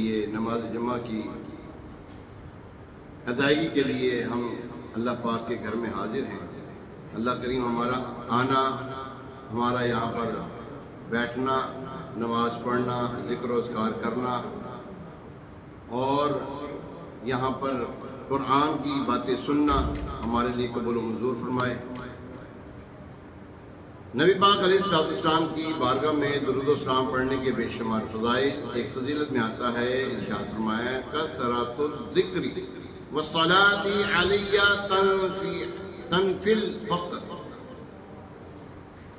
یہ نماز جمعہ کی ادائیگی کے لیے ہم اللہ پاک کے گھر میں حاضر ہیں۔ اللہ کریم ہمارا آنا، ہمارا یہاں پر بیٹھنا، نماز پڑھنا، ذکر و اذکار کرنا اور یہاں پر قرآن کی باتیں سننا ہمارے لیے قبول و منظور فرمائے۔ نبی پاک علیہ السلام کی بارگاہ میں درود و سلام پڑھنے کے بے شمار فضائل، ایک فضیلت میں آتا ہے، ارشاد فرمایا کثرۃ الذکر والصلاۃ علیہ تنفی الفقر،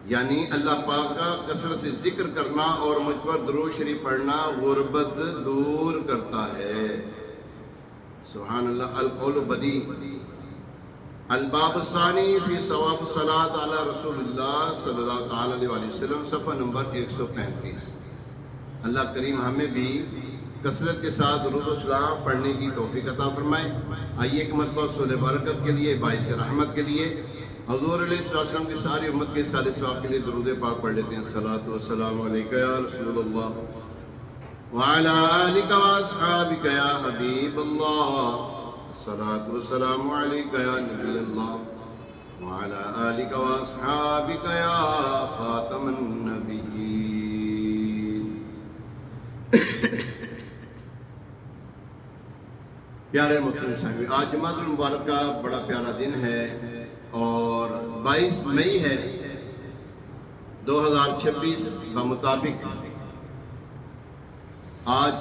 یعنی اللہ پاک کا کثرت سے ذکر کرنا اور مجھ پر درود شریف پڑھنا غربت دور کرتا ہے۔ سبحان اللہ۔ القول بدی الباب الثانی فی ثواب الصلاۃ علی رسول اللہ صلی اللہ تعالی علیہ وسلم، صفحہ نمبر 135۔ اللہ کریم ہمیں بھی کثرت کے ساتھ درود و سلام پڑھنے کی توفیق عطا فرمائے۔ آئیے ایک مرتبہ صلح برکت کے لیے، باعث رحمت کے لیے، حضور علیہ السلام کی ساری امت کے صالح ثواب کے لیے درود پاک پڑھ لیتے ہیں۔ الصلاۃ والسلام علیک یا رسول اللہ وعلی آلک واصحابک یا حبیب اللہ، الصلاۃ والسلام علیک یا نبی اللہ وعلی آلک واصحابک یا خاتم النبیین۔ پیارے محترم صاحب، آج جمعہ المبارک کا بڑا پیارا دن ہے اور 22 مئی ہے 2026 بمطابق آج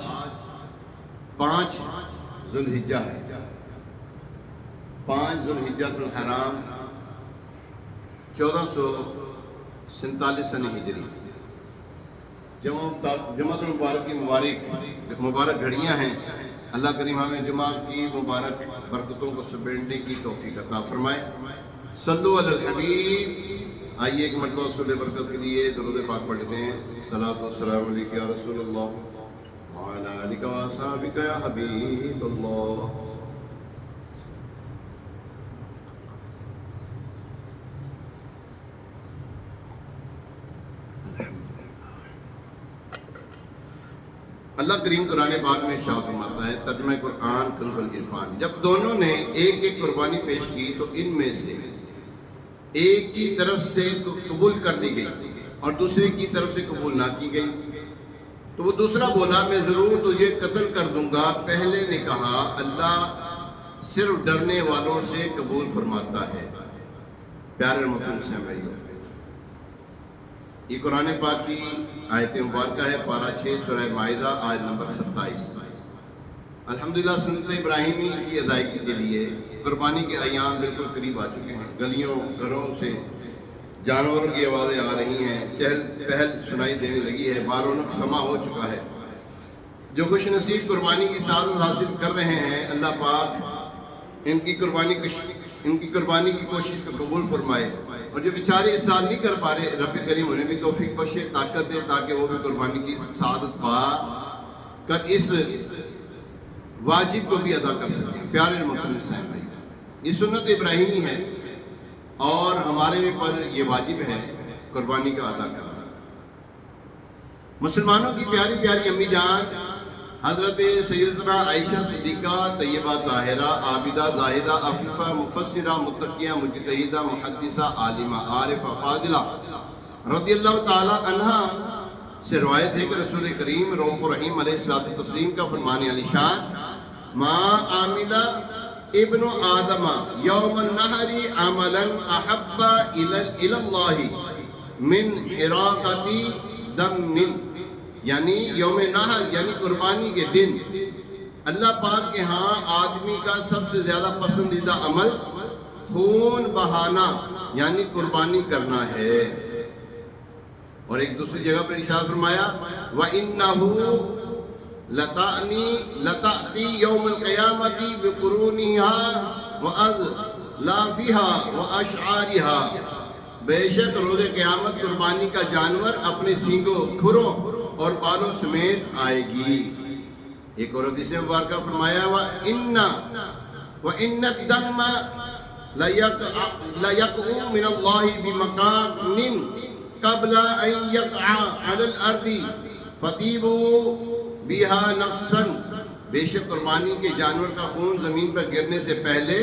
5 ذوالحجہ ہے، 5 ذوالحجہ الحرام 1447 سنہ ہجری۔ جمعہ المبارک کی مبارک گھڑیاں ہیں۔ اللہ کریم ہمیں جمعہ کی مبارک برکتوں کو سمیٹنے کی توفیق عطا فرمائے۔ صلو علی الحبیب۔ آئیے ایک مرتبہ صلح برکت کے لیے درود پاک پڑھ لیتے ہیں۔ الصلاۃ والسلام علیک یا رسول اللہ وعلی آلک واصحابک یا حبیب اللہ۔ اللہ کریم قرآن پاک میں ارشاد فرماتا ہے، ترجمہ قرآن کنز العرفان، جب دونوں نے ایک ایک قربانی پیش کی تو ان میں سے ایک کی طرف سے قبول کر لی گئی اور دوسرے کی طرف سے قبول نہ کی گئی تو وہ دوسرا بولا میں ضرور تجھے قتل کر دوں گا۔ پہلے نے کہا اللہ صرف ڈرنے والوں سے قبول فرماتا ہے۔ پیارے محترم سامعین، یہ قرآن پاک کی آیت مبارکہ ہے، پارہ 6 سورہ مائدہ آیت نمبر 27۔ الحمدللہ سنت ابراہیمی کی ادائیگی کے لیے قربانی کے ایام بالکل قریب آ چکے ہیں۔ گلیوں گھروں سے جانوروں کی آوازیں آ رہی ہیں، چہل پہل سنائی دینے لگی ہے، بارونق سما ہو چکا ہے۔ جو خوش نصیب قربانی کی سعادت حاصل کر رہے ہیں، اللہ پاک ان کی قربانی کی کوشش کو قبول فرمائے، اور جو بیچارے اس سال نہیں کر پا رہے، رب کریم انہیں بھی توفیق بخشے، طاقت دے، تاکہ وہ بھی قربانی کی سعادت پا کر اس واجب کو بھی ادا کر سکیں۔ پیارے محترم صاحب بھائی، یہ سنت ابراہیمی ہے اور ہمارے پر یہ واجب ہے قربانی کا ادا کرنا۔ مسلمانوں کی پیاری پیاری امی جان حضرت سیدنا عائشہ صدیقہ طیبہ طاہرہ عابدہ زاہدہ عفیفہ مفسرہ متقیہ مجتہدہ محدثہ عالمہ عارفہ فاضلہ رضی اللہ تعالی عنہ سے روایت ہے کہ رسول کریم رؤوف الرحیم علیہ السلام کا فرمان علی شان، ما عامل ابن آدم یوم النحر عملا احب الی اللہ من حراقۃ دم، یعنی یوم نحر یعنی قربانی کے دن اللہ پاک کے ہاں آدمی کا سب سے زیادہ پسندیدہ عمل خون بہانا یعنی قربانی کرنا ہے۔ اور ایک دوسری جگہ پر ارشاد فرمایا، وَإِنَّهُ لَتَأْتِي يَوْمَ الْقِيَامَةِ بِقُرُونِهَا وَأَظْلَافِهَا وَأَشْعَارِهَا، بے شک روز قیامت قربانی کا جانور اپنے سینگوں، کھروں اور بالوں سمیت آئے گی۔ ایک اور حدیث مبارکہ فرمایا، وَإِنَّ الدَّمَّ لَيَقْعُ مِنَ اللَّهِ بِمَكَانٍ قَبْلَ أَن يَقْعَ عَلَى الْأَرْضِ فَطِيبُوا بیہا نفسن، بے شک قربانی کے جانور کا خون زمین پر گرنے سے پہلے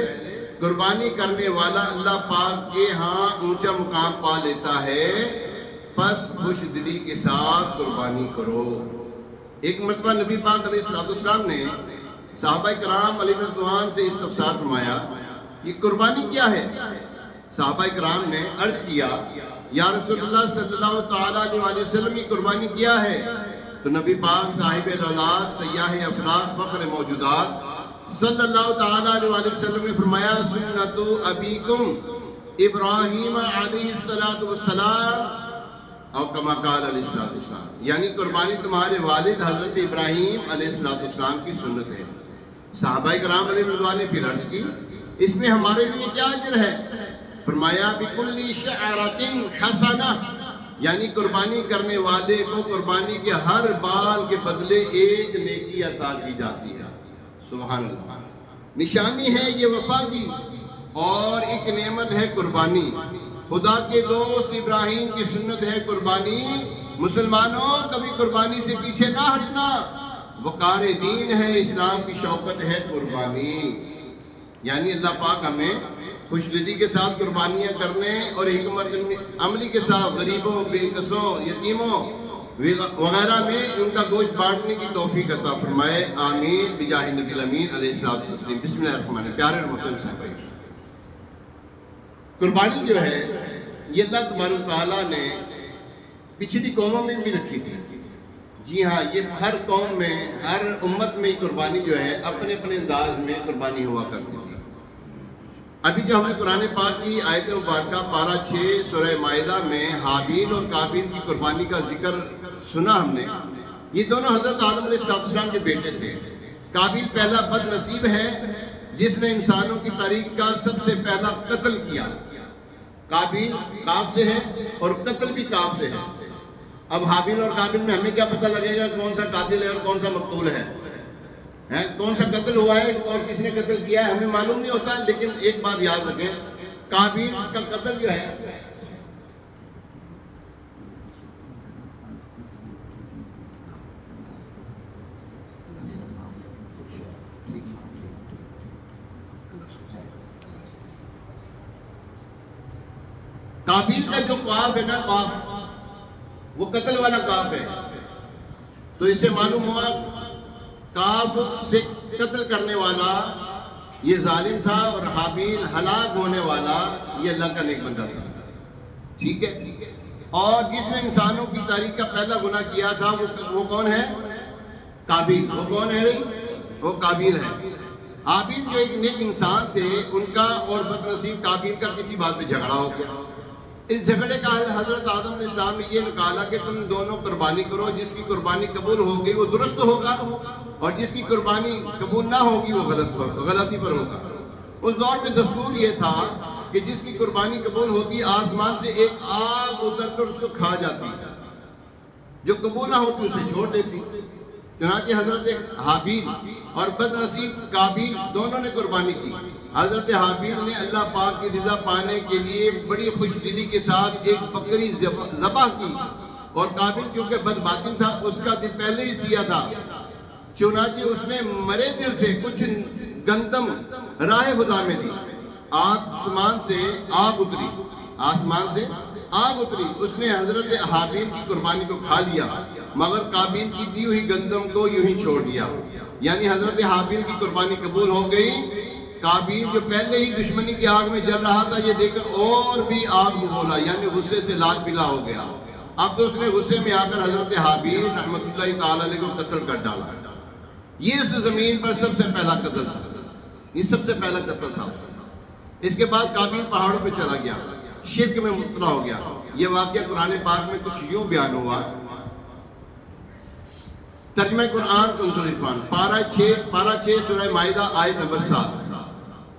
قربانی کرنے والا اللہ پاک کے ہاں اونچا مقام پا لیتا ہے، پس خوش دلی کے ساتھ قربانی کرو۔ ایک مرتبہ نبی پاک علیہ السلام نے صحابہ کرام علیہ رضوان سے استفسار فرمایا، یہ قربانی کیا ہے؟ صحابہ کرام نے عرض کیا، یا رسول اللہ صلی اللہ تعالیٰ علیہ وسلم، یہ قربانی کیا ہے؟ تو نبی پاک صاحب الاولاد سیاح افلاک فخر موجودات صلی اللہ تعالیٰ علیہ وسلم نے فرمایا، سنت ابیکم ابراہیم علیہ السلام اور کما قال علیہ السلام، یعنی قربانی تمہارے والد حضرت ابراہیم علیہ السلام کی سنت ہے۔ صحابہ کرام علیہ رضوان نے پھر عرض کی، اس میں ہمارے لیے کیا اجر ہے؟ فرمایا بِكُلِّ شَعْرَةٍ حَسَنَةٍ، یعنی قربانی کرنے والے کو قربانی کے ہر بال کے بدلے ایک نیکی عطا کی جاتی ہے۔ سبحان اللہ، نشانی ہے یہ وفا کی اور ایک نعمت ہے قربانی۔ خدا کے دوست ابراہیم کی سنت ہے قربانی۔ مسلمانوں، کبھی قربانی سے پیچھے نہ ہٹنا، وقار دین ہے، اسلام کی شوکت ہے قربانی۔ یعنی اللہ پاک ہمیں خوش دلی کے ساتھ قربانیاں کرنے اور حکمت عملی کے ساتھ غریبوں، بے کسوں، یتیموں وغیرہ میں ان کا گوشت بانٹنے کی توفیق عطا فرمائے، آمین بجاہ نبی الامین علیہ السلام۔ بسم اللہ الرحمن الرحیم۔ پیارے اور محترم صاحب، قربانی جو ہے یہ اللہ تبارک و تعالیٰ نے پچھلی قوموں میں بھی رکھی تھی۔ جی ہاں، یہ ہر قوم میں، ہر امت میں قربانی جو ہے اپنے اپنے انداز میں قربانی ہوا کرتی تھی۔ ابھی جو ہم نے قرآن پاک کی آیت مبارکہ پارہ 6 سورہ مائدہ میں حابیل اور قابیل کی قربانی کا ذکر سنا ہم نے، یہ دونوں حضرت آدم علیہ السلام کے بیٹے تھے۔ قابیل پہلا بد نصیب ہے جس نے انسانوں کی تاریخ کا سب سے پہلا قتل کیا۔ قابیل قاف سے ہے اور قتل بھی قاف سے ہے۔ اب حابیل اور قابیل میں ہمیں کیا پتہ لگے گا کون سا قاتل ہے اور کون سا مقتول ہے؟ کون سا قتل ہوا ہے اور کس نے قتل کیا ہے ہمیں معلوم نہیں ہوتا، لیکن ایک بات یاد رکھیں، قابیل کا قتل جو ہے قابیل کا جو قاف ہے نا، قاف وہ قتل والا قاف ہے، تو اس سے معلوم ہوا قاف سے قتل کرنے والا یہ ظالم تھا اور حابیل ہلاک ہونے والا یہ اللہ کا نیک بندہ تھا۔ ٹھیک ہے، اور جس نے انسانوں کی تاریخ کا پہلا گناہ کیا تھا وہ کون ہے؟ قابیل۔ وہ کون ہے بھائی؟ وہ قابیل ہے۔ حابیل جو ایک نیک انسان تھے، ان کا اور بد نصیب قابیل کا کسی بات پہ جھگڑا ہو گیا۔ اس جھگڑے کا حل حضرت آدم علیہ السلام نے یہ نکالا کہ تم دونوں قربانی کرو، جس کی قربانی قبول ہوگی وہ درست ہوگا اور جس کی قربانی قبول نہ ہوگی وہ غلطی پر ہوگا۔ اس دور میں دستور یہ تھا کہ جس کی قربانی قبول ہوتی آسمان سے ایک آگ اتر کر اس کو کھا جاتی، جو قبول نہ ہوتی اسے چھوڑ دیتی۔ چنانچہ حضرت حابیل اور بد نصیب قابیل دونوں نے قربانی کی۔ حضرت حابیل نے اللہ پاک کی رضا پانے کے لیے بڑی خوش دلی کے ساتھ ایک بکری ذبح کی، اور قابیل چونکہ بد باطن تھا، اس کا دل پہلے ہی سیاہ تھا، چنانچہ اس نے مرے دل سے کچھ گندم راہ خدا میں دی۔ آسمان سے آگ اتری، اس نے حضرت حابیل کی قربانی کو کھا لیا، مگر قابیل کی دی ہوئی گندم کو یوں ہی چھوڑ دیا۔ یعنی حضرت حابیل کی قربانی قبول ہو گئی، قابیل جو پہلے ہی دشمنی کی آگ میں جل رہا تھا یہ دیکھ کر اور بھی آگ بگولا، یعنی غصے سے لال پیلا ہو گیا۔ اب تو اس نے غصے میں آ کر حضرت حابیل رحمۃ اللہ تعالی علیہ کو قتل کر ڈالا۔ یہ اس زمین پر سب سے پہلا قتل تھا، یہ سب سے پہلا قتل تھا۔ اس کے بعد قابیل پہاڑوں پہ چلا گیا، شرک میں مبتلا ہو گیا۔ یہ واقعہ قرآن پاک میں کچھ یوں بیان ہوا۔ ترجمہ قرآن کنز العرفان پارہ 6 سورہ مائدہ آیت نمبر 7،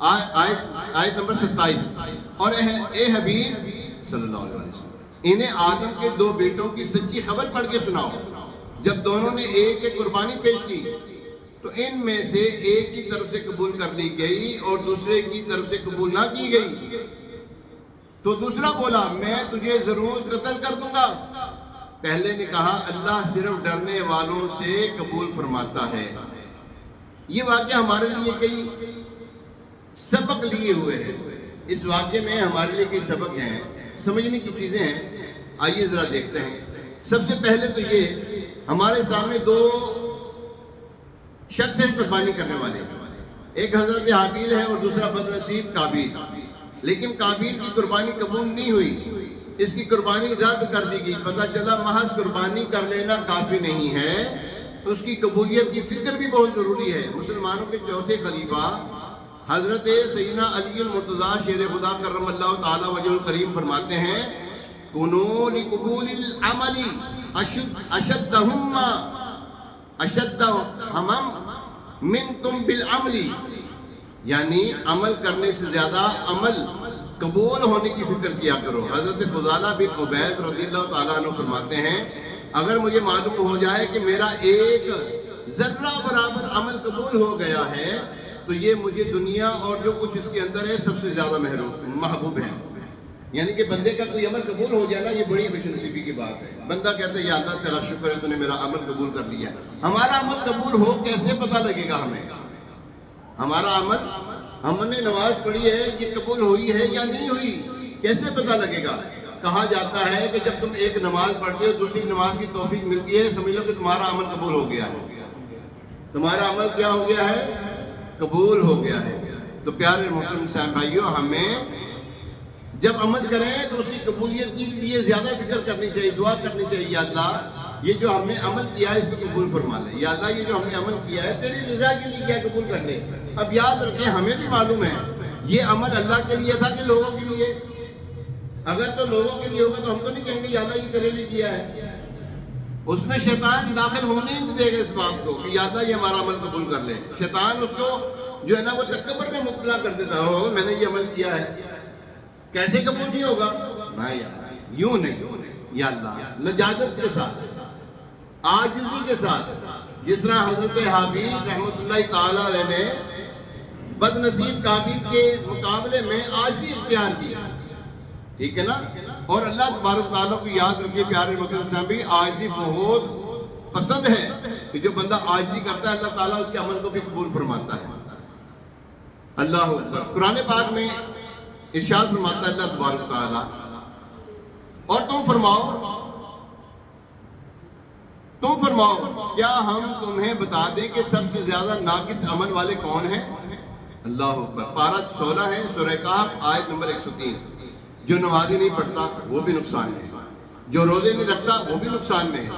آیت نمبر 27۔ اور اے حبیب صلی اللہ علیہ وسلم، انہیں آدم کے 2 بیٹوں کی سچی خبر پڑھ کے سناؤ۔ جب دونوں نے ایک ایک قربانی پیش کی تو ان میں سے ایک کی طرف سے قبول کر لی گئی اور دوسرے کی طرف سے قبول نہ کی گئی، تو دوسرا بولا میں تجھے ضرور قتل کر دوں گا، پہلے نے کہا اللہ صرف ڈرنے والوں سے قبول فرماتا ہے۔ یہ واقعہ ہمارے لیے کئی سبق لیے ہوئے ہیں، اس واقعے میں ہمارے لیے کئی سبق ہیں، سمجھنے کی چیزیں ہیں۔ آئیے ذرا دیکھتے ہیں۔ سب سے پہلے تو یہ ہمارے سامنے دو شخص ہیں قربانی کرنے والے، ایک حضرت حابیل ہے اور دوسرا بدنصیب قابیل۔ لیکن قابیل کی قربانی قبول نہیں ہوئی، اس کی قربانی رد کر دی گئی۔ پتہ چلا محض قربانی کر لینا کافی نہیں ہے، اس کی قبولیت کی فکر بھی بہت ضروری ہے۔ مسلمانوں کے چوتھے خلیفہ حضرت سیدنا علی المرتضیٰ شیر خدا کرم اللہ تعالی وجہ الکریم فرماتے ہیں کنو لقبول العمل اشد ہمم منکم بالعمل، یعنی عمل کرنے سے زیادہ عمل قبول ہونے کی فکر کیا کرو۔ حضرت فضالہ بن عبید رضی اللہ تعالیٰ عنہ فرماتے ہیں اگر مجھے معلوم ہو جائے کہ میرا ایک ذرہ برابر عمل قبول ہو گیا ہے تو یہ مجھے دنیا اور جو کچھ اس کے اندر ہے سب سے زیادہ محبوب ہے۔ یعنی کہ بندے کا کوئی عمل قبول ہو جائے نا، یہ بڑی خوش نصیبی کی بات ہے۔ بندہ کہتا ہے یا اللہ تیرا شکر ہے تو نے میرا عمل قبول کر لیا۔ ہمارا عمل قبول ہو کیسے پتہ لگے گا ہمیں؟ ہمارا عمل، ہم نے نماز پڑھی ہے یہ قبول ہوئی ہے یا نہیں ہوئی، کیسے پتہ لگے گا؟ کہا جاتا ہے کہ جب تم ایک نماز پڑھتے ہو دوسری نماز کی توفیق ملتی ہے، سمجھ لو کہ تمہارا عمل قبول ہو گیا ہے۔ تمہارا عمل کیا ہو گیا ہے؟ قبول ہو گیا ہے۔ تو پیارے محترم اسلام بھائیوں، ہمیں جب عمل کریں تو اس کی قبولیت کے لیے زیادہ فکر کرنی چاہیے، دعا کرنی چاہیے یا اللہ یہ جو ہم نے عمل کیا ہے اس کو قبول فرما لے، یا اللہ یہ جو ہم نے عمل کیا ہے تیری رضا کے لیے کیا قبول کر لے۔ اب یاد رکھیں ہمیں بھی معلوم ہے یہ عمل اللہ کے لیے تھا کہ لوگوں کے لیے؟ اگر تو لوگوں کے لیے ہوگا تو ہم تو نہیں کہیں گے یا اللہ یہ تیرے لیے کیا ہے، اس میں شیطان داخل ہونے ہی نہیں دے گا اس بات کو کہ یا اللہ یہ ہمارا عمل قبول کر لے۔ شیطان اس کو جو ہے نا وہ تکبر میں مبتلا کر دیتا ہو، میں نے یہ عمل کیا ہے کیسے قبول نہیں ہوگا؟ یوں نہیں، یا اللہ لجاجت کے ساتھ، عاجزی کے ساتھ، جس طرح حضرت حابیل رحمت اللہ تعالی علیہ نے بد نصیب قابیل کے مقابلے میں عاجزی اختیار کی، ٹھیک ہے نا؟ اور اللہ تبارک تعالیٰ کو یاد رکھیے پیارے مطلب صاحب بھی عاجزی بہت پسند ہے کہ جو بندہ عاجزی کرتا ہے اللہ تعالیٰ اس کے عمل کو بھی قبول فرماتا ہے۔ اللہ اکبر۔ قرآن پاک میں ارشاد فرماتا ہے اللہ تبارک تعالیٰ اور تم فرماؤ کیا ہم تمہیں بتا دیں کہ سب سے زیادہ ناقص عمل والے کون ہیں؟ اللہ اکبر۔ پارہ 16 ہے سورہ کہف آیت نمبر 103۔ جو نمازی نہیں پڑھتا وہ بھی نقصان میں ہے، جو روزے نہیں رکھتا وہ بھی نقصان میں ہے،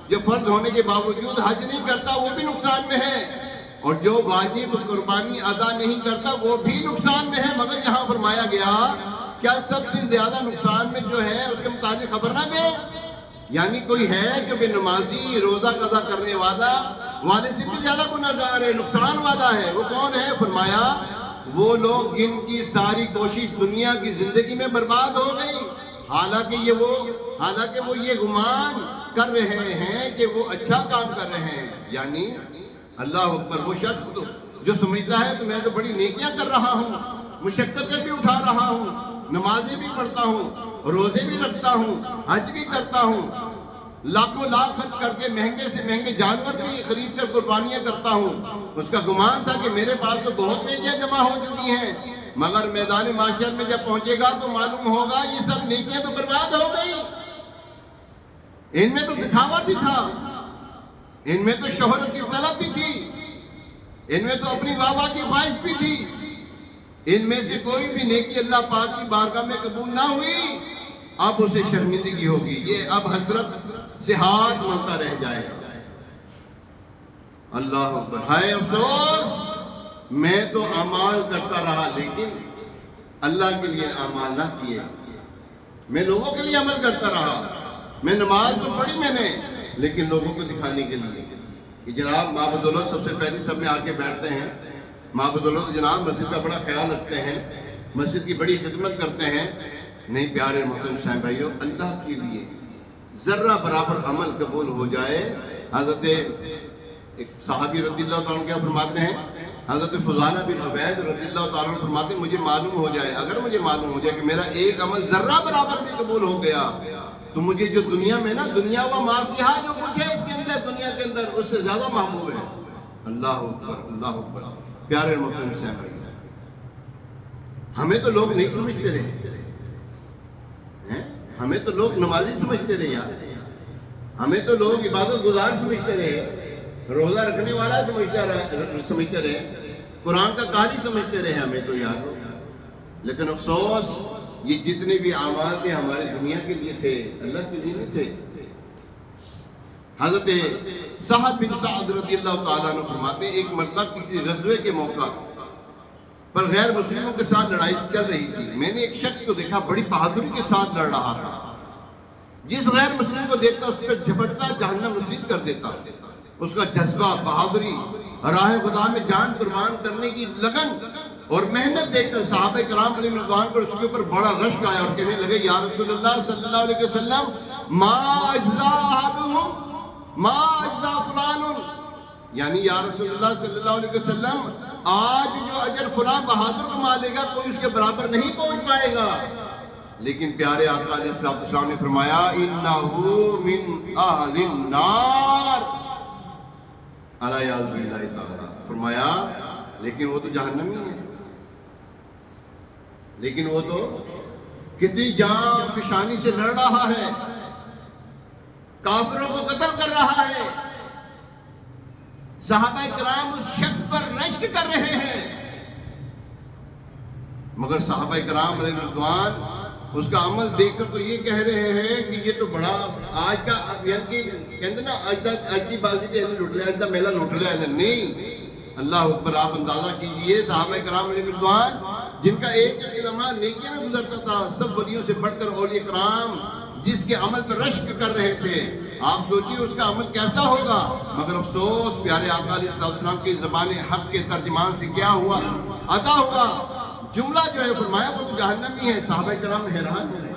جو فرض ہونے کے باوجود حج نہیں کرتا وہ بھی نقصان میں ہے، اور جو واجب قربانی ادا نہیں کرتا وہ بھی نقصان میں ہے۔ مگر یہاں فرمایا گیا کیا سب سے زیادہ نقصان میں جو ہے اس کے متعلق خبر نہ دے؟ یعنی کوئی ہے جو بے نمازی روزہ قضا کرنے والے سے بھی زیادہ گناہگار ہے، نقصان والا ہے، وہ کون ہے؟ فرمایا وہ لوگ جن کی ساری کوشش دنیا کی زندگی میں برباد ہو گئی، حالانکہ وہ یہ گمان کر رہے ہیں کہ وہ اچھا کام کر رہے ہیں۔ یعنی اللہ اکبر، وہ شخص جو سمجھتا ہے تو میں تو بڑی نیکیاں کر رہا ہوں، مشقتیں بھی اٹھا رہا ہوں، نمازیں بھی پڑھتا ہوں، روزے بھی رکھتا ہوں، حج بھی کرتا ہوں، لاکھوں لاکھ خرچ کر کے مہنگے سے مہنگے جانور بھی خرید کر قربانیاں کرتا ہوں۔ اس کا گمان تھا کہ میرے پاس تو بہت نیکیاں جمع ہو چکی ہیں، مگر میدان معاشر میں جب پہنچے گا تو معلوم ہوگا یہ سب نیکیاں تو برباد ہو گئی، ان میں تو دکھاوا بھی تھا، ان میں تو شہرت کی طلب بھی تھی، ان میں تو اپنی واہ کی خواہش بھی تھی، ان میں سے کوئی بھی نیکی اللہ پاک کی بارگاہ میں قبول نہ ہوئی، اب اسے شرمندگی ہوگی، یہ اب حسرت سے ہاتھ ملتا رہ جائے گا۔ اللہ اکبر، ہائے افسوس میں تو اعمال کرتا رہا لیکن اللہ کے لیے اعمال نہ کیے، میں لوگوں کے لیے عمل کرتا رہا، میں نماز تو پڑھی میں نے لیکن لوگوں کو دکھانے کے لیے کہ جناب ماں بدولت سب سے پہلے سب میں آ کے بیٹھتے ہیں، ماں بدولت جناب مسجد کا بڑا خیال رکھتے ہیں، مسجد کی بڑی خدمت کرتے ہیں۔ نہیں پیارے محترم صاحب بھائیو، اللہ کے لیے ذرہ برابر عمل قبول ہو جائے۔ حضرت ایک صحابی رضی اللہ تعالیٰ کیا فرماتے ہیں، حضرت فضالہ بن عبید رضی اللہ تعالیٰ فرماتے ہیں مجھے معلوم ہو جائے، اگر مجھے معلوم ہو جائے کہ میرا ایک عمل ذرہ برابر بھی قبول ہو گیا تو مجھے جو دنیا میں نا دنیا و معافیہ جو کچھ ہے اس کے اندر دنیا کے اندر اس سے زیادہ محبوب ہے. اللہ اکبر اللہ اکبر. پیارے محترم صاحب ہمیں تو لوگ نہیں سمجھتے رہے, ہمیں تو لوگ نمازی سمجھتے رہے یار, ہمیں تو لوگ عبادت گزار سمجھتے رہے, روزہ رکھنے والا سمجھتے رہے, قرآن کا قاری سمجھتے رہے ہمیں تو یار. لیکن افسوس یہ جتنے بھی اعمال تھے ہمارے دنیا کے لیے تھے, اللہ کے لیے نہیں تھے. حضرت سعد بن سعد رضی اللہ تعالیٰ عنہ فرماتے ہیں ایک مرتبہ کسی غزوے کے موقع پر غیر مسلموں کے ساتھ لڑائی چل رہی تھی. میں نے ایک شخص کو دیکھا بڑی بہادری کے ساتھ لڑ رہا تھا. جس غیر مسلم کو دیکھتا اس پہ جھپٹتا جہنم نصیب کر دیتا. اس کا جذبہ, بہادری, راہ خدا میں جان قربان کرنے کی لگن اور محنت دیکھ کر صحابہ کرام علیہ رضوان پر اس کے اوپر بڑا رشک آیا اور کہنے لگے یا رسول اللہ صلی اللہ علیہ وسلم ما اجزا احدهم ما اجزا فلان, یعنی یا رسول اللہ صلی اللہ علیہ وسلم آج جو اجر فلاں بہادر کما لے گا کوئی اس کے برابر نہیں پہنچ پائے گا. لیکن پیارے آقا علیہ السلام نے فرمایا انہو من اہل النار, علیہ اللہ تعالی فرمایا لیکن وہ تو جہنمی ہے, لیکن وہ تو کتنی جان فشانی سے لڑ رہا ہے, کافروں کو قتل کر رہا ہے. صحابہ کرام اس شخص پر رشک کر رہے ہیں, مگر صحابہ کرام علیہ رضوان اس کا عمل دیکھ کر تو یہ کہہ رہے ہیں کہ یہ تو بڑا آج کا یعنی کہتے نا آج کی بازی کے لوٹ لیا, آج کا میلہ لوٹ لیا. نہیں, اللہ اکبر. آپ اندازہ کیجئے صحابہ کرام علیہ رضوان جن کا ایک لمحہ نیکی میں گزرتا تھا, سب ولیوں سے بڑھ کر اولیاء کرام جس کے عمل پر رشک کر رہے تھے, آپ سوچیے اس کا عمل کیسا ہوگا. مگر افسوس پیارے آقا علیہ السلام کی زبان حق کے ترجمان سے کیا ہوا, ادا ہوا جملہ جو ہے فرمایا وہ تو جہنمی ہے. صحابہ کرام حیران ہو گئے,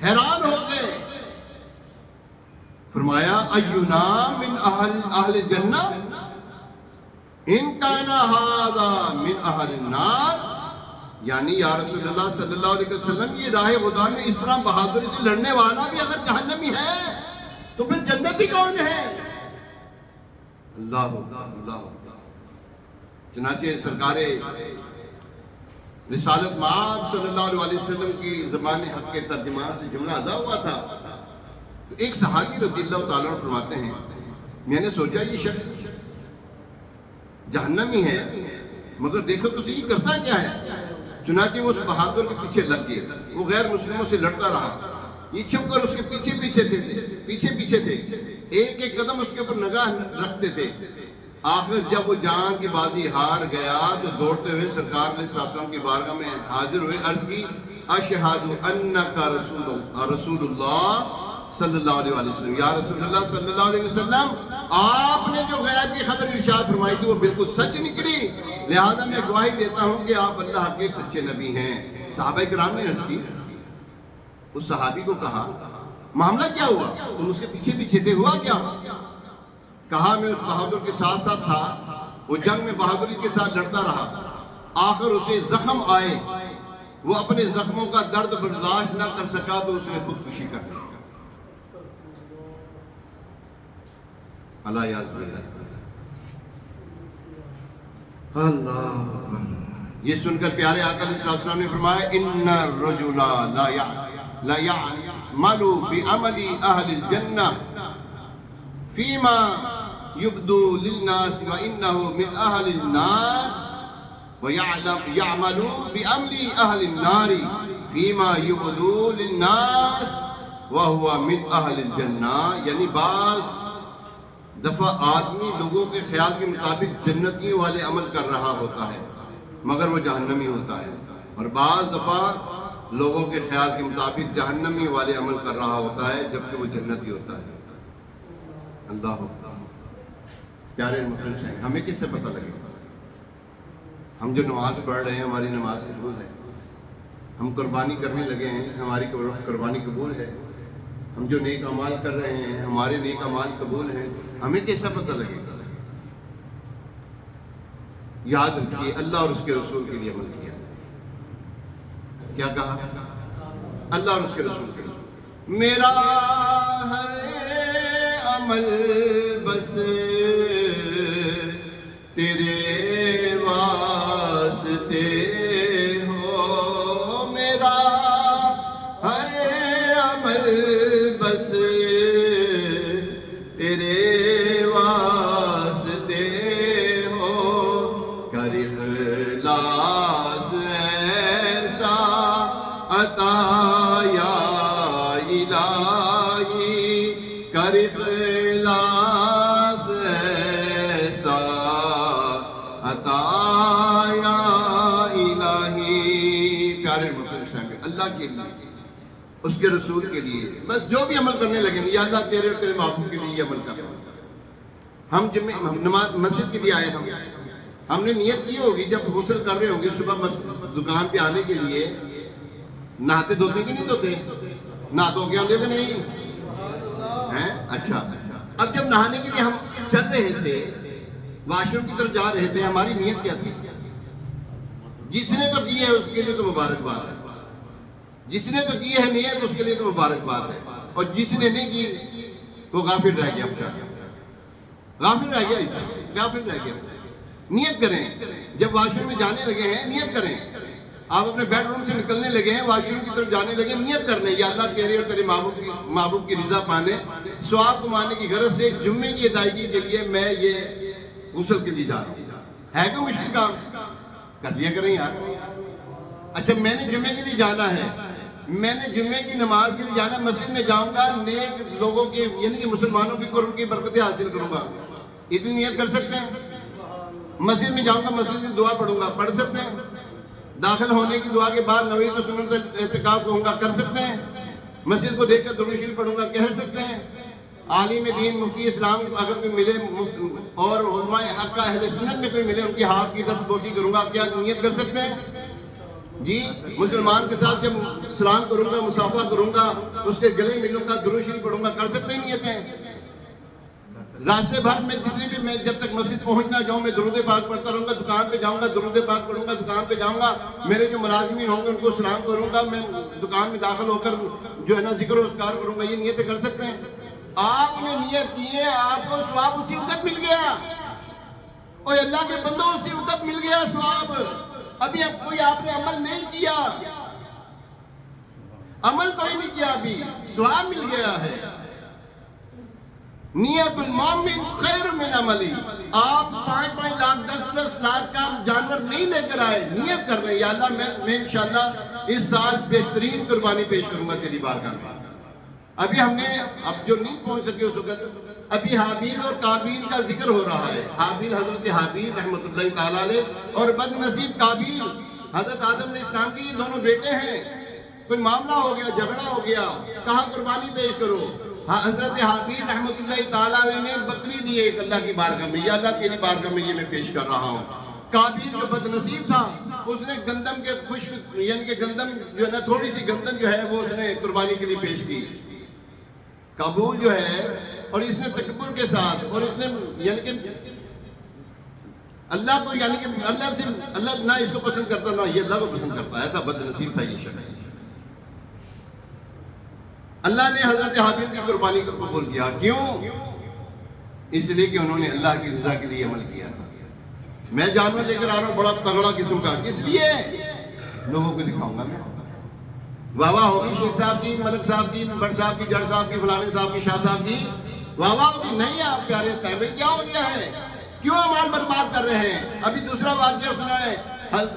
حیران ہو گئے. فرمایا اینا من اہل جنہ ان کان ھذا من اہل النار, یعنی یا رسول اللہ صلی اللہ علیہ وسلم یہ راہ خدا میں اس طرح بہادری سے لڑنے والا بھی اگر جہنمی ہے تو پھر جنتی کون ہے. اللہ اللہ. چنانچہ سرکار رسالت مآب صلی اللہ علیہ وسلم کی زبان حق کے ترجمان سے جملہ ادا ہوا تھا. تو ایک صحابی رضی اللہ تعالیٰ عنہ فرماتے ہیں میں نے سوچا یہ شخص جہنمی ہے, مگر دیکھو تو صحیح کرتا کیا ہے. چنانچہ وہ اس بہادر کے پیچھے لگ گئے, وہ غیر مسلموں سے لڑتا رہا, یہ چھپ کر اس کے پیچھے تھے, ایک ایک قدم اس کے اوپر نگاہ رکھتے تھے. آخر جب وہ جان کی بازی ہار گیا تو دوڑتے ہوئے سرکار علیہ السلام کی بارگاہ میں حاضر ہوئے, عرض کی اشہد انک رسول اللہ صلی اللہ علیہ وسلم, یا رسول اللہ صلی اللہ علیہ وسلم آپ نے جو غیب کی خبر ارشاد فرمائی تھی وہ بالکل سچ نکلی, لہذا میں گواہی دیتا ہوں کہ آپ اللہ کے سچے نبی ہیں. صحابہ کرام نے عرض کی, اس صحابی کو کہا معاملہ کیا ہوا, تم اس کے پیچھے تھے, ہوا کیا؟ کہا میں اس بہادر کے ساتھ ساتھ تھا, وہ جنگ میں بہادری کے ساتھ لڑتا رہا, آخر اسے زخم آئے, وہ اپنے زخموں کا درد برداشت نہ کر سکا تو اس نے خودکشی کر دی. اللہ یاد اللہ. یہ سن کر پیارے آقا علیہ السلام نے فرمایا ان الرجل لا يعمل بعمل اہل الجنہ فیما یبدو للناس وانه من اہل النار ويعمل بعمل اہل النار فیما یبدو للناس وهو من اہل الجنہ. یعنی بعض دفعہ آدمی لوگوں کے خیال کے مطابق جنتیوں والے عمل کر رہا ہوتا ہے مگر وہ جہنمی ہوتا ہے, اور بعض دفعہ لوگوں کے خیال کے مطابق جہنمی والے عمل کر رہا ہوتا ہے جبکہ وہ جنتی ہوتا ہے. اللہ پیارے محترم سے ہمیں کس سے پتہ لگے؟ ہم جو نماز پڑھ رہے ہیں ہماری نماز قبول ہے, ہم قربانی کرنے لگے ہیں ہماری قربانی قبول ہے, ہم جو نیک اعمال کر رہے ہیں ہمارے نیک اعمال قبول ہیں, ہمیں کیسا پتہ لگے گا؟ یاد رکھیے اللہ اور اس کے رسول کے لیے عمل کیا جائے. کیا کہا؟ اللہ اور اس کے رسول کے لیے. میرا ہر عمل بس تیرے واسطے ہو، میرا ہر عمل بس تیرے واسطے ہو، کر اخلاص ایسا عطا یا الہی، کر اخلاص ایسا عطا یا الہی۔ پیارے مسلم اللہ کے لیے، اس کے رسول کے لیے بس جو بھی عمل کرنے لگیں یا اللہ تیرے اور تیرے محبوب کے لیے یہ عمل کرنا۔ ہم نماز مسجد کے لیے آئے، ہم نے نیت کی ہوگی جب غسل کر رہے ہوں گے صبح دکان پہ آنے کے لیے، نہاتے دھوتے کہ نہیں دھوتے؟ نہا دھو کے آتے کہ نہیں؟ اچھا، اب جب نہانے کے لیے ہم چل رہے تھے، واش روم کی طرف جا رہے تھے، ہماری نیت کیا تھی؟ جس نے تو کی ہے اس کے لیے تو مبارکباد ہے، جس نے تو کی ہے نیت اس کے لیے تو مبارکباد ہے، اور جس نے نہیں کی وہ غافل رہ گیا، غافل رہ گیا، غافل رہ گیا۔ نیت کریں، جب واش روم میں جانے لگے ہیں نیت کریں، آپ اپنے بیڈ روم سے نکلنے لگے ہیں واش روم کی طرف جانے لگے، نیت کرنے یا اللہ تیرے اور تیرے محبوب کی رضا پانے، ثواب کمانے کی غرض سے جمعے کی ادائیگی کے لیے میں یہ غسل کے لیے جا رہا ہوں۔ ہے کوئی مشکل کام؟ کر دیا کریں یار۔ اچھا میں نے جمعے کے لیے جانا ہے، میں نے جمعے کی نماز کے لیے جانا، مسجد میں جاؤں گا، نیک لوگوں کے یعنی کہ مسلمانوں کی قرب کی برکتیں حاصل کروں گا، اتنی نیت کر سکتے ہیں؟ مسجد میں جاؤں گا، مسجد میں دعا پڑھوں گا، پڑھ سکتے ہیں؟ داخل ہونے کی دعا کے بعد نوید و سنت اعتکاف کہوں گا، کر سکتے ہیں؟ مسجد کو دیکھ کر درود شریف پڑھوں گا، کہہ سکتے ہیں؟ عالم دین مفتی اسلام اگر کوئی ملے اور علماء حق کا اہل سنت میں کوئی ملے، ان کی ہاتھ کی دست بوسی کروں گا، کیا نیت کر سکتے ہیں؟ جی مسلمان کے ساتھ جب سلام کروں گا، مصافحہ کروں گا، اس کے گلے ملوں گا، درود شریف پڑھوں گا، کر سکتے ہیں نیتیں؟ راستے بھر میں جتنی بھی میں جب تک مسجد پہنچنا جاؤں میں درود پاک پڑھتا رہوں گا، دکان پہ جاؤں گا درود پاک پڑھوں گا، دکان پہ جاؤں گا، میرے جو ملازمین ہوں گے ان کو سلام کروں گا، میں دکان میں داخل ہو کر جو ہے نا ذکر و اذکار کروں گا، یہ نیتیں کر سکتے ہیں؟ آپ نے نیت کی ہے، آپ کو ثواب اسی وقت مل گیا، اور اللہ کے بندوں اسی وقت مل گیا ثواب۔ ابھی اب کوئی آپ نے عمل نہیں کیا، عمل کوئی نہیں کیا، ابھی ثواب مل گیا ہے۔ نیت المومن خیر من عملی، آپ 5 لاکھ 10 لاکھ کا جانور نہیں لے کر آئے، نیت کر رہے ہیں یا اللہ میں انشاءاللہ اس سال بہترین قربانی پیش کروں گا تیری بارگاہ میں۔ ابھی ہم نے اب جو نہیں پہنچ سکے اس وقت، ابھی حابیل اور قابیل کا ذکر ہو رہا ہے۔ حابیل حضرت حابیل رحمۃ اللہ تعالیٰ علیہ اور بد نصیب قابیل حضرت آدم علیہ السلام کے یہ دونوں بیٹے ہیں، کوئی معاملہ ہو گیا، جھگڑا ہو گیا، کہاں قربانی پیش کرو؟ حضرت حابیل رحمۃ اللہ تعالیٰ علیہ نے بکری دی ایک اللہ کی بارگاہ میں، یا اللہ تیری بارگاہ میں یہ میں پیش کر رہا ہوں۔ قابیل جو بد نصیب تھا اس نے گندم کے خشک یعنی کہ گندم جو ہے نا تھوڑی سی گندم جو ہے وہ اس نے قربانی کے لیے پیش کی۔ قابول جو ہے اور اس نے تکبر کے ساتھ اور اس نے یعنی کہ اللہ کو یعنی کہ اللہ نہ اس کو پسند کرتا نہ یہ اللہ کو پسند کرتا، ایسا بد نصیب تھا یہ شخص۔ اللہ نے حضرت حابیل کی قربانی کو قبول کیا، کیوں؟ اس لیے کہ انہوں نے اللہ کی رضا کے لیے عمل کیا تھا۔ میں جانور لے کر آ رہا ہوں بڑا تگڑا قسم کا، کس لیے؟ لوگوں کو دکھاؤں گا میں۔ واہ واہ ہوگی شیخ صاحب کی، ملک صاحب کی، بڑ صاحب کی، جڑ صاحب کی، فلانے صاحب کی، شاہ صاحب کی، واہ واہ ہوگی نہیں۔ آپ پیارے صاحب کیا ہو گیا ہے؟ کیوں اعمال برباد کر رہے ہیں؟ ابھی دوسرا واقعہ سنا ہے،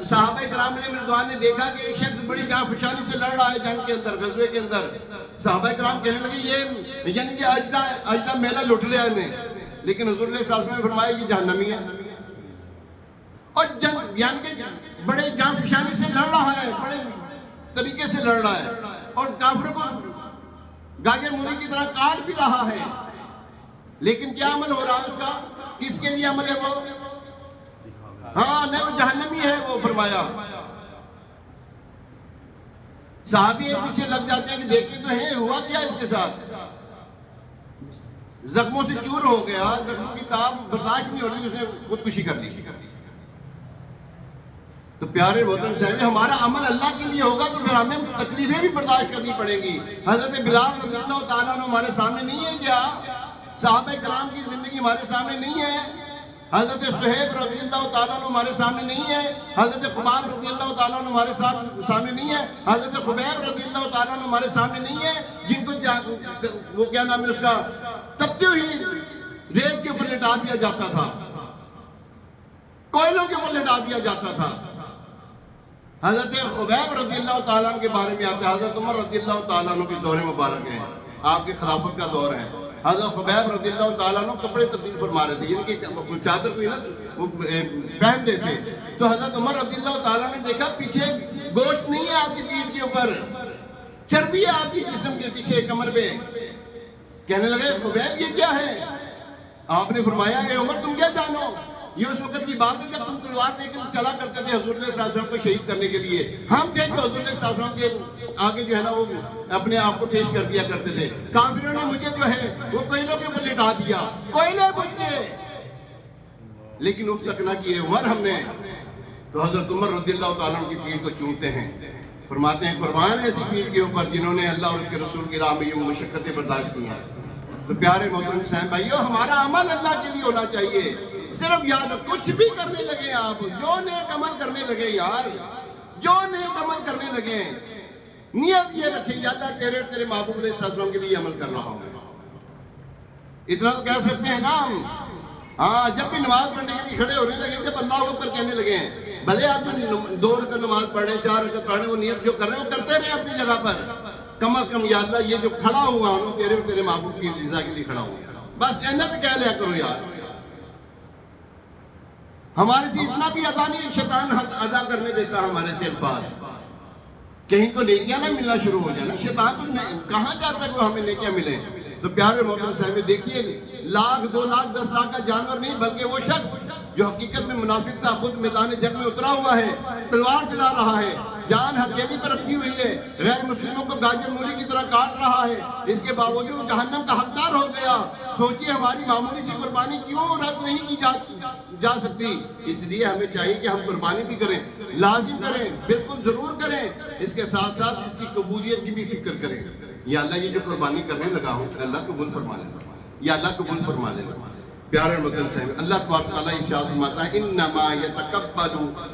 صحابہ کرام علیہ رضوان نے دیکھا کہ ایک شخص بڑی جاں فشانی سے لڑ رہا ہے جنگ کے اندر، غزوے کے اندر۔ صحابہ کرام کہنے لگے یہ یعنی کہ اجدہ میلہ لٹ لیا انہیں، لیکن حضور علیہ السلام نے فرمایا یہ جہنمی ہے، اور جنگ یعنی کہ بڑے جاں فشانی سے لڑ رہا ہے، بڑے طریقے سے لڑ رہا ہے، اور کافروں کو گاجے موری کی طرح کاٹ بھی رہا ہے، لیکن کیا عمل ہو رہا ہے اس کا؟ کس کے لیے عمل ہے وہ؟ ہاں نہیں وہ جہنمی ہے وہ، فرمایا۔ صحابی ایک پیچھے لگ جاتے ہیں کہ دیکھتے تو ہیں ہوا کیا اس کے ساتھ؟ زخموں سے چور ہو گیا، زخموں کی تاب برداشت نہیں ہو رہی، اس نے خودکشی کر لی۔ تو پیارے محترم صاحب ہمارا عمل اللہ کے لیے ہوگا تو پھر ہمیں تکلیفیں بھی برداشت کرنی پڑیں گی. حضرت بلال رضی اللہ تعالیٰ عنہ ہمارے سامنے نہیں ہے کیا؟ صحابہ کرام کی زندگی ہمارے سامنے نہیں ہے؟ حضرت صہیب رضی اللہ تعالیٰ عنہ ہمارے سامنے نہیں ہے؟ حضرت خباب رضی اللہ تعالیٰ عنہ ہمارے سامنے نہیں ہے؟ حضرت خبیب رضی اللہ تعالیٰ عنہ ہمارے سامنے نہیں ہے؟ جن کو وہ کیا نام ہے اس کا تپتی ہوئی ریت کے اوپر لٹا دیا جاتا تھا، کوئلوں کے اوپر لٹا دیا جاتا تھا. حضرت خبیب رضی اللہ تعالیٰ عنہ کے بارے میں آتے ہیں. حضرت عمر رضی اللہ تعالیٰ عنہ کے دور مبارک ہے، آپ کی خلافت کا دور ہے. حضرت خبیب رضی اللہ تعالیٰ عنہ کپڑے تبدیل فرما رہے تھے، یعنی کہ چادر کو وہ پہن دیتے. تو حضرت عمر رضی اللہ تعالیٰ نے دیکھا پیچھے گوشت نہیں ہے آپ کی پیٹھ کے اوپر، چربی ہے آپ کی جسم کے پیچھے کمر پہ. کہنے لگے خبیب یہ کیا ہے؟ آپ نے فرمایا اے عمر تم کیا جانو، یہ اس وقت کی بات ہے جب تم تلوار لے کر چلا کرتے تھے حضور صلی اللہ علیہ وسلم کو شہید کرنے کے لیے. ہم تھے جو حضور صلی اللہ علیہ وسلم کے آگے جو ہے نا وہ اپنے آپ کو پیش کر دیا کرتے تھے. کافروں نے مجھے جو ہے وہ کوئلوں کے اوپر لٹا دیا، کوئلے بن گئے، لیکن اف تک نہ کیے عمر ہم نے. تو حضرت عمر رضی اللہ تعالیٰ عنہ کی پیٹھ کو چومتے ہیں، فرماتے ہیں قربان ایسی پیٹھ کے اوپر جنہوں نے اللہ اور اس کے رسول کی راہ میں یہ مشقتیں برداشت کی ہیں. تو پیارے محترم صاحب بھائیو ہمارا عمل اللہ کے لیے ہونا چاہیے. صرف یاد کچھ بھی کرنے لگے آپ، جو نیک عمل کرنے لگے یار، جو نیک عمل کرنے لگے نیت یہ رکھیں یا اللہ تیرے محبوب علیہ السلام کے لیے عمل کر رہا ہوں. اتنا تو کہہ سکتے ہیں نا ہم. ہاں جب بھی نماز پڑھنے کے لیے کھڑے ہونے لگے، جب اللہ اکبر کہنے لگے ہیں، بھلے آپ 2 رکعت نماز پڑھیں 4 رکعت پڑھیں، وہ نیت جو کر رہے ہیں وہ کرتے رہے اپنی جگہ پر. کم از کم یا اللہ یہ جو کھڑا ہوا ہوں تیرے محبوب کی رضا کے لیے کھڑا ہوا، بس اینا تو کہہ لیا کرو یار. ہمارے سے اتنا بھی ادا نہیں شیطان ادا کرنے دیتا ہمارے سے الفاظ. کہیں تو نیکیاں نہ ملنا شروع ہو جانا، شیطان تو کہاں جاتا ہے وہ ہمیں نیکیاں ملیں. تو پیارے محترم صاحب دیکھیے 1 لاکھ 2 لاکھ 10 لاکھ کا جانور نہیں بلکہ وہ شخص جو حقیقت میں منافق تھا، خود میدان جنگ میں اترا ہوا ہے، تلوار چلا رہا ہے، جان ہتھیلی پر رکھی ہوئی ہے، غیر مسلموں کو گاجر مولی کی طرح کاٹ رہا ہے، اس کے باوجود جہنم کا حقدار ہو گیا. سوچئے ہماری معمولی سی قربانی کیوں رد نہیں کی جا سکتی. اس لیے ہمیں چاہیے کہ ہم قربانی بھی کریں، لازم کریں، بالکل ضرور کریں، اس کے ساتھ ساتھ اس کی قبولیت کی بھی فکر کریں. یا اللہ یہ جو قربانی کرنے لگا ہوں اللہ قبول فرما لینا، یا اللہ قبول فرما لینا. پیارے مطلب صاحب اللہ تبارک تعالیٰ ارشاد فرماتا ہے انما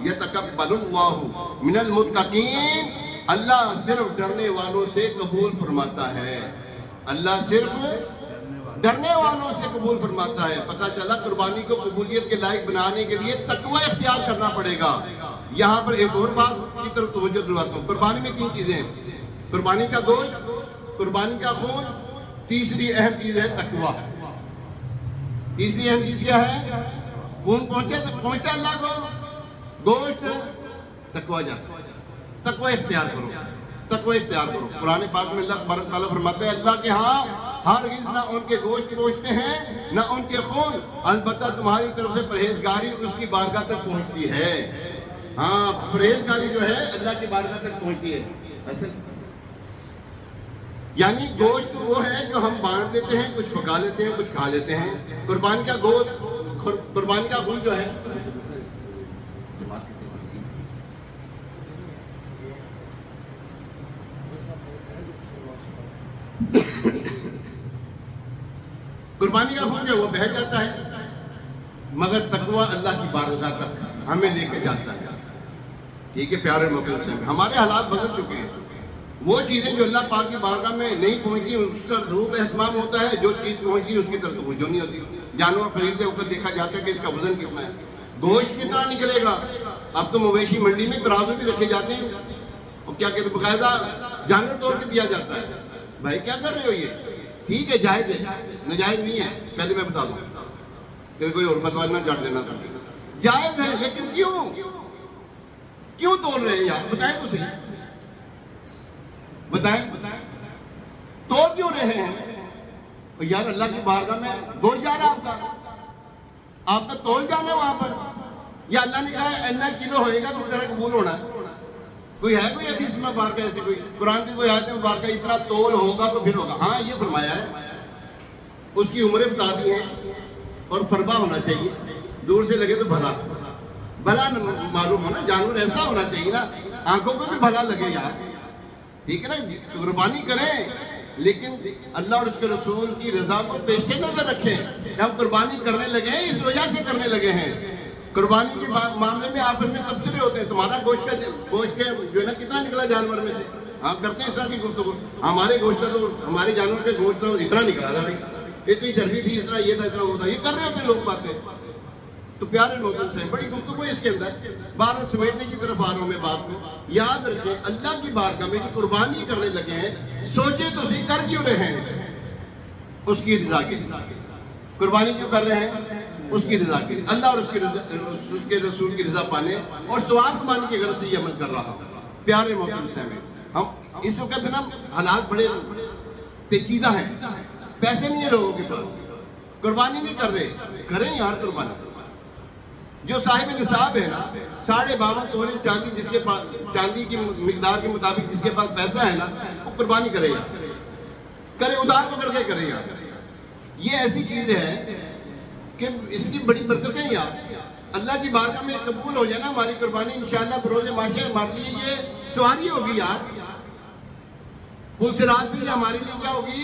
یتقبل اللہ من المتقین. اللہ صرف ڈرنے والوں سے قبول فرماتا ہے، اللہ صرف ڈرنے والوں سے قبول فرماتا ہے. پتہ چلا قربانی کو قبولیت کے لائق بنانے کے لیے تقوی اختیار کرنا پڑے گا. یہاں پر ایک اور بات کی طرف توجہ دلواتا ہوں. قربانی میں 3 چیزیں ہیں، قربانی کا گوشت، قربانی کا خون، تیسری اہم چیز ہے تقوی. تیسری اہم چیز کیا ہے؟ خون پہنچتا اللہ کو، گوشت تقوی جاتا. تقوی اختیار کرو، تقوی اختیار کرو. قرآن پاک میں اللہ تبارک تعالیٰ فرماتا ہے اللہ کے ہاں ہرگز نہ ان کے گوشت پہنچتے ہیں نہ ان کے خون، البتہ تمہاری طرف سے پرہیزگاری اس کی بارگاہ تک پہنچتی ہے. ہاں پرہیزگاری جو ہے اللہ کی بارگاہ تک پہنچتی ہے. اصل یعنی گوشت وہ ہے جو ہم بانٹ دیتے ہیں، کچھ پکا لیتے ہیں، کچھ کھا لیتے ہیں. قربانی کا گوشت، قربانی کا خون جو ہے قربانی کا خون جو وہ بہہ جاتا ہے، مگر تقوی اللہ کی بارگاہ تک ہمیں لے کے جاتا ہے. ٹھیک ہے پیارے مقدس سے ہمارے حالات بدل چکے ہیں. وہ چیزیں جو اللہ پاک کی بارگاہ میں نہیں پہنچتی اس کا ضرور اہتمام ہوتا ہے، جو چیز پہنچتی ہے اس کی طرف توجہ نہیں ہوتی. جانور خریدتے وقت دیکھا جاتا ہے کہ اس کا وزن کتنا ہے، گوشت کتنا نکلے گا. اب تو مویشی منڈی میں ترازو بھی رکھے جاتے ہیں اور کیا کہتے ہیں باقاعدہ جانور توڑ کے دیا جاتا ہے. بھائی کیا کر رہے ہو؟ یہ ٹھیک ہے جائز ہے، ناجائز نہیں ہے. پہلے میں بتا دوں کہ کوئی اور فتویٰ نہ جاڑ دینا، جائز ہے لیکن کیوں توڑ رہے ہیں یار؟ بتائیں تو صحیح، بتائیں توڑ کیوں رہے ہیں یار؟ اللہ کی بارگاہ میں گوشت جا رہا ہے آپ کا تول جانا ہے وہاں پر، یا اللہ نے کہا ہے اتنا کلو ہوئے گا تو تیرا قبول ہونا. کوئی ہے کوئی حدیث میں بارکہ ایسی، کوئی قرآن کی کوئی آیت میں بارکہ اتنا تول ہوگا تو پھر ہوگا؟ ہاں یہ فرمایا ہے، اس کی عمریں بتا دی ہیں اور فربا ہونا چاہیے، دور سے لگے تو بھلا. بھلا معلوم ہونا، جانور ایسا ہونا چاہیے نا آنکھوں کو بھی بھلا لگے یار، ٹھیک ہے نا، قربانی کریں لیکن اللہ اور اس کے رسول کی رضا کو پیش نظر رکھیں۔ ہم قربانی کرنے لگے ہیں اس وجہ سے کرنے لگے ہیں، قربانی کے معاملے میں آپس میں تبصرے ہوتے ہیں، تمہارا گوشت کے جو ہے نا کتنا نکلا جانور میں سے، ہم کرتے ہیں اس طرح کی گفتگو، ہمارے گوشت کا تو ہمارے جانور کے گوشت کا اتنا نکلا تھا، اتنی چربی تھی، اتنا یہ تھا، اتنا وہ تھا، یہ کر رہے ہوتے ہیں لوگ باتیں۔ تو پیارے محترم سے بڑی گفتگو ہے اس کے اندر، بار سمیٹنے کی طرف آ رہا ہوں میں بات کو۔ یاد رکھیں اللہ کی بارگاہ میں جو قربانی کرنے لگے ہیں، سوچیں تو صحیح کر کیوں رہے ہیں؟ اس کی رضا کے لیے قربانی کیوں کر رہے ہیں؟ اس کی رضا کے لیے، اللہ اور اس کے رسول کی رضا پانے اور ثواب کمانے کی غرض سے یہ عمل کر رہا ہوں۔ پیارے محترم سے ہم اس وقت نا حالات بڑے پیچیدہ ہیں، پیسے نہیں ہیں لوگوں کے پاس، قربانی نہیں کر رہے، کریں یار قربانی۔ جو صاحب نصاب ہے نا 52.5 تولے چاندی، جس کے پاس چاندی کی مقدار کے مطابق جس کے پاس پیسہ ہے نا، وہ قربانی کرے گا، کرے ادھار پکڑ کے کرے گا۔ یہ ایسی چیز ہے کہ اس کی بڑی برکتیں یار، اللہ کی بارگاہ میں قبول ہو جائے نا ہماری قربانی، انشاءاللہ بروز معاشر ہمارے لیے یہ سواری ہوگی یار، پل صراط بھی ہمارے لیے کیا ہوگی؟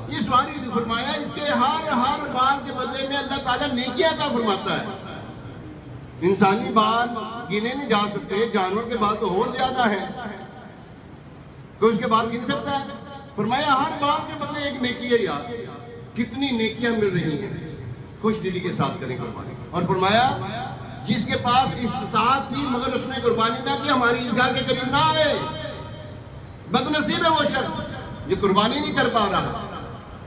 یہ سواری سے فرمایا، اس کے ہر بار کے بدلے میں اللہ تعالیٰ نیکیاں عطا فرماتا ہے۔ انسانی بال گنے نہیں جا سکتے، جانور کے بال تو اور زیادہ ہیں، کوئی اس کے بال گن سکتا ہے؟ فرمایا ہر بال کے بدلے ایک نیکی ہے یار، کتنی نیکیاں مل رہی ہیں، خوش دلی کے ساتھ کریں قربانی۔ اور فرمایا جس کے پاس استطاعت تھی مگر اس نے قربانی نہ کی، ہماری عیدگاہ کے قریب نہ آئے، بدنصیب ہے وہ شخص جو قربانی نہیں کر پا رہا،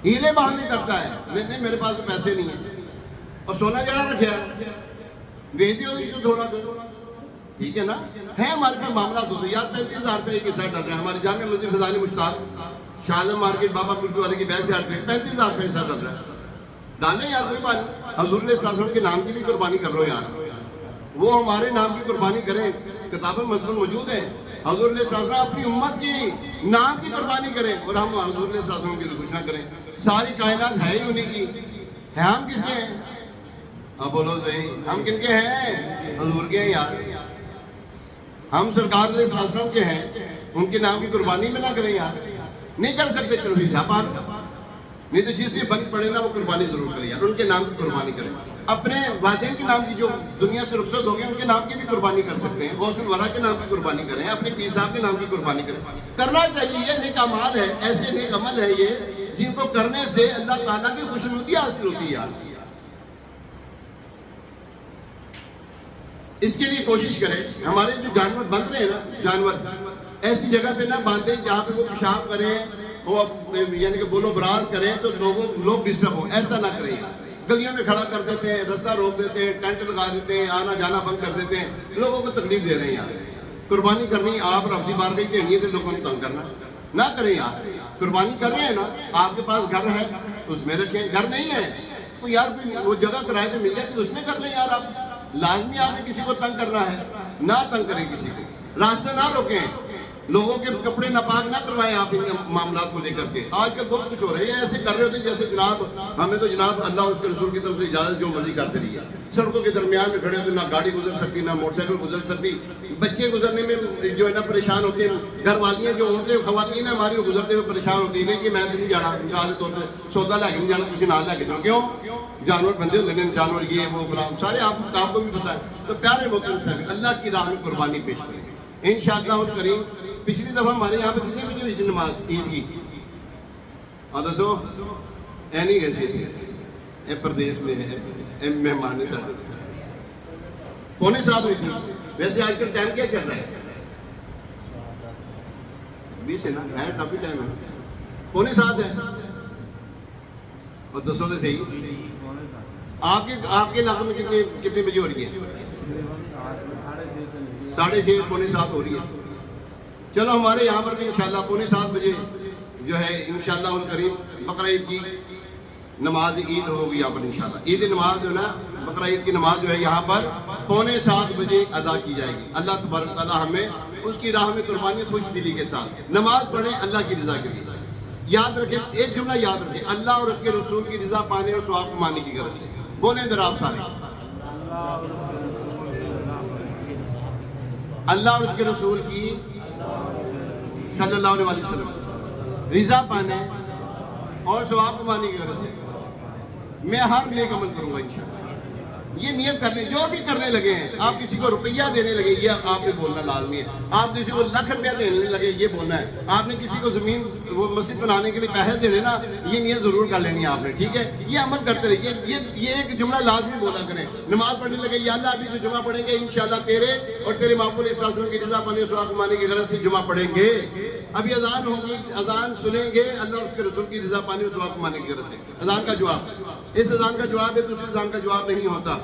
ہیلے بہانے کرتا ہے، نہیں میرے پاس پیسے نہیں ہیں، اور سونا جڑا رکھا ہے، ویدی ہوگی تو تھوڑا دے دو، ٹھیک ہے نا، ہے ہمارے پاس معاملات ہوتے ہیں یار۔ 35,000 روپے کی سیٹ ڈل رہا ہے ہماری جامع مسجد فضائل مشتاق شاہ عالم مارکیٹ بابا کلفی والے کی بیک سے ہٹ پہ 35,000 روپے سیٹ ڈل رہا ہے، ڈالیں یار کوئی بات نہیں، حضور علیہ السلام کے نام کی بھی قربانی کر لو یار، وہ ہمارے نام کی قربانی کریں، کتابیں مضمون موجود ہیں، حضور علیہ السلام اپنی امت کی نام کی قربانی کریں اور ہم حضور علیہ السلام کی کچھ نہ کریں، ساری کائنات ہے ہی انہیں کی ہے، ہم کس کے ہیں؟ اب بولو صحیح، ہم کن کے ہیں؟ حضور کے ہیں یار، ہم سرکار علیہ السلام کے ہیں، ان کے نام کی قربانی میں نہ کریں یار، نہیں کر سکتے چلو حساب آ، نہیں تو جس سے بند پڑے نا وہ قربانی ضرور کریں یار، ان کے نام کی قربانی کریں، اپنے والدین کے نام کی جو دنیا سے رخصت ہو گئے ان کے نام کی بھی قربانی کر سکتے ہیں، غوث الورا کے نام کی قربانی کریں، اپنے پیر صاحب کے نام کی قربانی کریں، کرنا چاہیے، یہ نیک اعمال ہے، ایسے نیک عمل ہے یہ جن کو کرنے سے اللہ تعالیٰ کی خوشنودی حاصل ہوتی ہے یار۔ اس کے لیے کوشش کریں، ہمارے جو جانور بند رہے ہیں نا، جانور ایسی جگہ پہ نہ باندھیں جہاں پہ وہ پیشاب کریں، وہ یعنی کہ بولو براز کریں تو لوگ ڈسٹرب ہوں، ایسا نہ کریں، گلیوں میں کھڑا کر دیتے ہیں، رستہ روک دیتے ہیں، ٹینٹ لگا دیتے ہیں، آنا جانا بند کر دیتے ہیں، لوگوں کو تکلیف دے رہے ہیں یار۔ قربانی کرنی آپ رب کی بارگاہ کی نیت ہے، لوگوں کو تنگ کرنا نہ کریں یار، قربانی کر رہے ہیں نا، آپ کے پاس گھر ہے اس میں رکھیں، گھر نہیں ہے تو یار وہ جگہ کرائے پہ مل جائے تو اس میں کر لیں یار، آپ لازمی آپ نے کسی کو تنگ کرنا ہے، نہ تنگ کریں کسی کو، راستے نہ روکیں، لوگوں کے کپڑے ناپاک نہ کروائیں آپ ان معاملات کو لے کر کے۔ آج کل بہت کچھ ہو رہا ہے، ایسے کر رہے ہوتے جیسے جناب ہمیں تو جناب اللہ اور اس کے رسول کی طرف سے اجازت جو مرضی کرتے رہی ہے، سڑکوں کے درمیان میں کھڑے ہوتے نہ گاڑی گزر سکتی نہ موٹر سائیکل گزر سکتی، بچے گزرنے میں جو ہے نا پریشان ہوتے ہیں، گھر والیاں جو عورتیں خواتین ہیں ہماری وہ گزرتے ہوئے پریشان ہوتی ہیں کہ میں تو نہیں جانا، مثال کے طور پہ سودا لے کے نہیں جانا، کسی نہ لے کے جاؤ، کیوں؟ جانور بندے ہوتے ہیں، جانور یہ وہ فلاں سارے آپ کو بھی پتہ ہے۔ تو پیارے محترم صاحب اللہ کی راہ میں قربانی پیش کریں انشاءاللہ الکریم۔ پچھلی دفعہ ہمارے یہاں پہ کتنے بجے ہوئی تھی نماز عید کی؟ دسو اے نہیں گئے تھے، اے پردیس میں ہے، اے مہمان سارے 6:45 ہوئی تھی۔ ویسے آج کل ٹائم کیا کر رہا ہے؟ 20 ہے نا، ہے کافی ٹائم ہے، 6:45 ہے، اور دسو تو صحیح آپ کے علاقے میں کتنے بجے ہو رہی ہے؟ 6:30 6:45 ہو رہی ہے۔ چلو ہمارے یہاں پر بھی انشاءاللہ 6:45 بجے جو ہے انشاءاللہ الکریم بقرہ عید کی نماز عید ہوگی یہاں پر انشاءاللہ۔ عید نماز جو ہے نا بقرہ عید کی نماز جو ہے یہاں پر 6:45 بجے ادا کی جائے گی۔ اللہ تبارک تعالیٰ ہمیں اس کی راہ میں قربانی خوش دلی کے ساتھ نماز پڑھیں اللہ کی رضا کے لیے۔ یاد رکھیں، ایک جملہ یاد رکھیں، اللہ اور اس کے رسول کی رضا پانے اور ثواب کمانے کی غرض سے۔ بولیں ذرا آپ سارے اللہ اور اس کے رسول کی صلی اللہ علیہ وسلم رضا پانے اور ثواب کمانے کی غرض سے میں ہر نیک عمل کروں گا انشاءاللہ. یہ نیت کرنے جو بھی کرنے لگے ہیں, آپ کسی کو روپیہ دینے لگے یہ آپ نے بولنا لازمی ہے, آپ کسی کو لاکھ روپیہ دینے لگے یہ بولنا ہے, آپ نے کسی کو زمین وہ مسجد بنانے کے لیے پیسے دینے نا, یہ نیت ضرور کر لینی ہے آپ نے, ٹھیک ہے. یہ عمل کرتے رہیے, یہ ایک جملہ لازمی بولا کریں. نماز پڑھنے لگے یا اللہ ابھی جو جمعہ پڑھیں گے انشاءاللہ تیرے اور تیرے مقبول علیہ السلام کی رضا پانے ثواب کمانے کی غرض سے جمعہ پڑھیں گے. ابھی اذان ہوگی, اذان سنیں گے اللہ اور اس کے رسول کی رضا پانے اور ثواب کمانے کی غرض سے. اذان کا جواب, اس اذان کا جواب ہے, دوسری اذان کا جواب نہیں ہوتا.